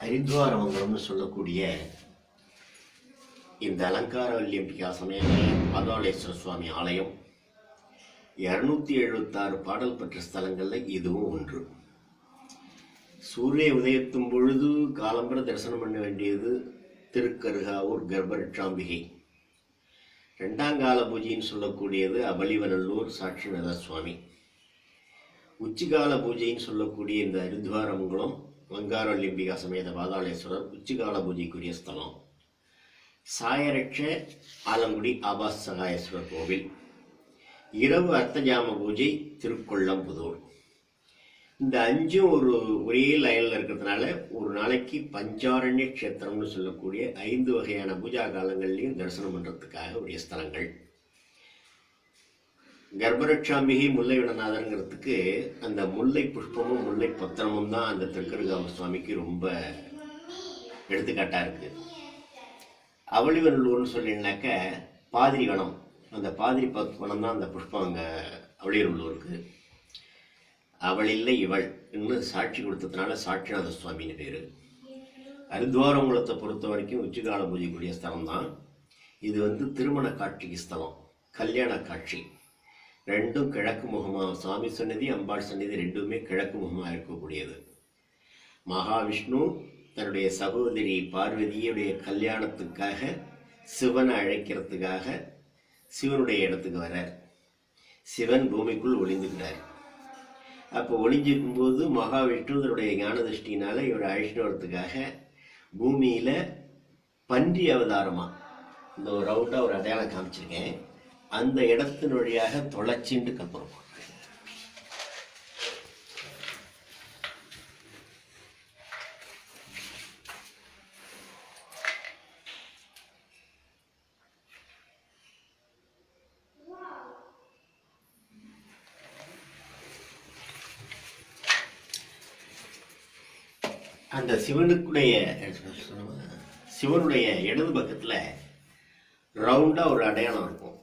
ஹரித்வாரமங்கலம்னு சொல்லக்கூடிய இந்த அலங்காரவல்லியம்பிகா சமேத பாதாளேஸ்வர சுவாமி ஆலயம் 276 பாடல் பெற்ற ஸ்தலங்களில் இதுவும் ஒன்று. சூரிய உதயத்தும் பொழுது காலம்பர தரிசனம் பண்ண வேண்டியது திருக்கருகாவூர் கர்ப்பரட்சாம்பிகை. ரெண்டாங்கால பூஜைன்னு சொல்லக்கூடியது அபலிவநல்லூர் சாட்சிநாத சுவாமி. உச்சிகால பூஜைன்னு சொல்லக்கூடிய இந்த ஹரித்வாரமங்கலம் அலங்காரவல்லியம்பிகா சமேத பாதாளேஸ்வரர் உச்சிகால பூஜைக்குரிய ஸ்தலம். சாயரட்ச ஆலங்குடி ஆபாஸ் சகாயேஸ்வரர் கோவில். இரவு அர்த்தஜாம பூஜை திருக்கொள்ளம்புதூர். இந்த அஞ்சும் ஒரே லைனில் இருக்கிறதுனால ஒரு நாளைக்கு பஞ்சாரண்ய க்ஷேத்திரம்னு சொல்லக்கூடிய 5 வகையான பூஜா காலங்கள்லையும் தரிசனம் பண்ணுறதுக்காக உரிய ஸ்தலங்கள். கர்ப்பரட்சாம்பிகை முல்லை விடநாதருங்கிறதுக்கு அந்த முல்லை புஷ்பமும் முல்லை பத்திரமும் தான் அந்த திருக்கருகாம சுவாமிக்கு ரொம்ப எடுத்துக்காட்டாக இருக்குது. அவளிவநல்லூர்னு சொல்லினாக்க பாதிரி வனம், அந்த பாதிரி வனம் தான் அந்த புஷ்பம் அங்கே அவளிவநல்லூருக்கு. அவள் இல்லை இவள் இன்னும் சாட்சி கொடுத்ததுனால சாட்சிநாத சுவாமின்னு பேர். ஹரித்வாரமங்கலத்தை பொறுத்த வரைக்கும் உச்சிகால பூஜைக்குரிய ஸ்தலம் தான் இது. திருமண காட்சிக்கு ஸ்தலம், கல்யாண காட்சி. ரெண்டும் கிழக்கு முகமாக, சுவாமி சன்னதி அம்பாள் சன்னதி ரெண்டுமே கிழக்கு முகமாக இருக்கக்கூடியது. மகாவிஷ்ணு தன்னுடைய சகோதரி பார்வதியுடைய கல்யாணத்துக்காக சிவனை அழைக்கிறதுக்காக சிவனுடைய இடத்துக்கு வரார். சிவன் பூமிக்குள் ஒளிந்துக்கிறார். அப்போ ஒளிஞ்சிருக்கும்போது மகாவிஷ்ணு தன்னுடைய ஞான திருஷ்டினால இவரை அழைச்சிட்டு வரத்துக்காக பூமியில் பன்றி அவதாரமாக இந்த ஒரு ரவுண்டாக ஒரு அடையாளம் காமிச்சிருக்கேன். அந்த இடத்தின் வழியாக தொலைச்சின்னு கற்பனை. அந்த சிவனுடைய இடது பக்கத்தில் ரவுண்டாக ஒரு அடையாளம் இருக்கும்.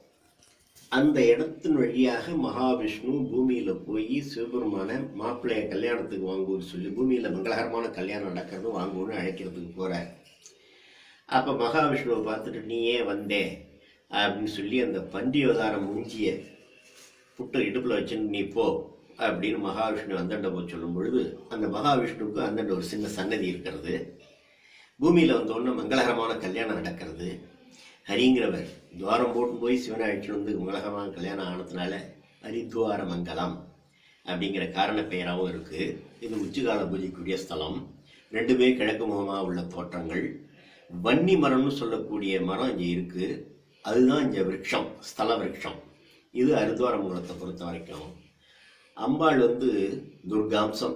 அந்த இடத்தின் வழியாக மகாவிஷ்ணு பூமியில் போய் சிவபெருமான மாப்பிள்ளைய கல்யாணத்துக்கு வாங்குவோன்னு சொல்லி பூமியில் மங்களகரமான கல்யாணம் நடக்கிறது வாங்குவோன்னு அழைக்கிறதுக்கு போகிறார். அப்போ மகாவிஷ்ணுவை பார்த்துட்டு நீ ஏன் வந்தே அப்படின்னு சொல்லி அந்த பன்றி அவதாரம் மூஞ்சிய புட்டு இடுப்பில் வச்சுன்னு நீ போ அப்படின்னு மகாவிஷ்ணு அந்தண்ட போய் சொல்லும் பொழுது அந்த மகாவிஷ்ணுவுக்கு அந்தண்ட ஒரு சின்ன சன்னதி இருக்கிறது. பூமியில் வந்தோடனே மங்களகரமான கல்யாணம் நடக்கிறது. ஹரிங்கிறவர் துவாரம் போட்டு போய் சிவனை அழைச்சிட்டு மங்களகரமான கல்யாணம் ஆனதுனால ஹரித்வார மங்கலம் அப்படிங்கிற காரண பெயராகவும் இருக்குது. இது உச்சிகால பூஜைக்குரிய ஸ்தலம். ரெண்டுமே கிழக்கு முகமாக உள்ள தோற்றங்கள். வன்னி மரம்னு சொல்லக்கூடிய மரம் இங்கே இருக்குது. அதுதான் இங்கே விருட்சம், ஸ்தல விருட்சம். இது ஹரித்வாரமங்கலத்தை பொறுத்த வரைக்கும். அம்பாள் துர்காம்சம்.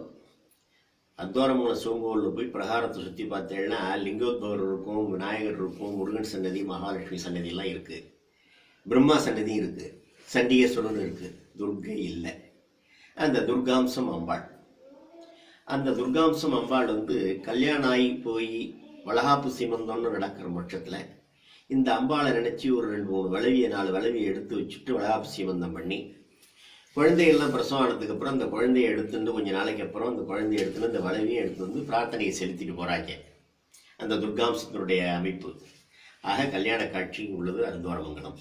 ஹரித்வாரமங்கலம் சிவங்கோவில் போய் பிரகாரத்தை சுற்றி பார்த்தேன்னா லிங்கோத்பவர் இருக்கும், விநாயகர் இருக்கும், முருகன் சன்னதி, மகாலட்சுமி சன்னதியெல்லாம் இருக்குது. பிரம்மா சன்னதியும் இருக்குது, சண்டிகேஸ்வரன் இருக்குது. துர்கை இல்லை. அந்த துர்காம்சம் அம்பாள். அந்த துர்காம்சம் அம்பாள் கல்யாணம் ஆகி போய் வளகாப்பு சீமந்தம்னு நடக்கிற பட்சத்தில் இந்த அம்பாளை நினச்சி ஒரு 2-3 வளவியை 4 வளவியை எடுத்து வச்சுட்டு வளகாப்பு சீமந்தம் பண்ணி குழந்தைகள்லாம் பிரசவம் ஆனதுக்கு அப்புறம் அந்த குழந்தையை எடுத்துட்டு கொஞ்சம் நாளைக்கு அப்புறம் அந்த குழந்தைய எடுத்துன்னு இந்த வளவியை எடுத்து பிரார்த்தனையை செலுத்திட்டு போகிறாங்க. அந்த துர்காம்சத்தினுடைய அமைப்பு. ஆக கல்யாண காட்சி உள்ளது ஹரித்வாரமங்கலம்.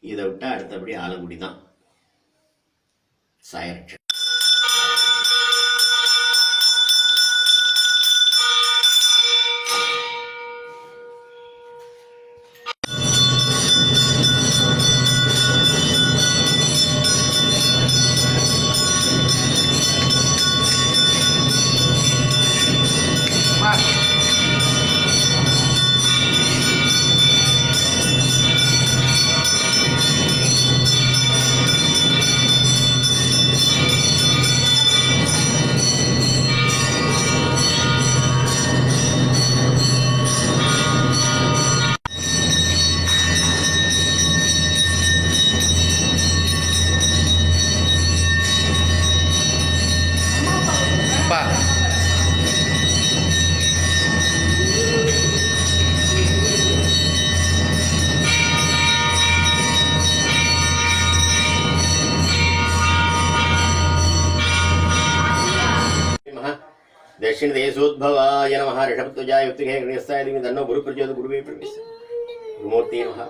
இதை விட்டால் அடுத்தபடி ஆலங்குடி தான். சாயரட்ச दक्षिण देशोद्भवाय नमः ऋषभध्वजाय युक्तिके गणेशाय दिव्य तन्नो गुरु प्रचोदयात् गुरुवे प्रवेश गुरुमूर्ति नमः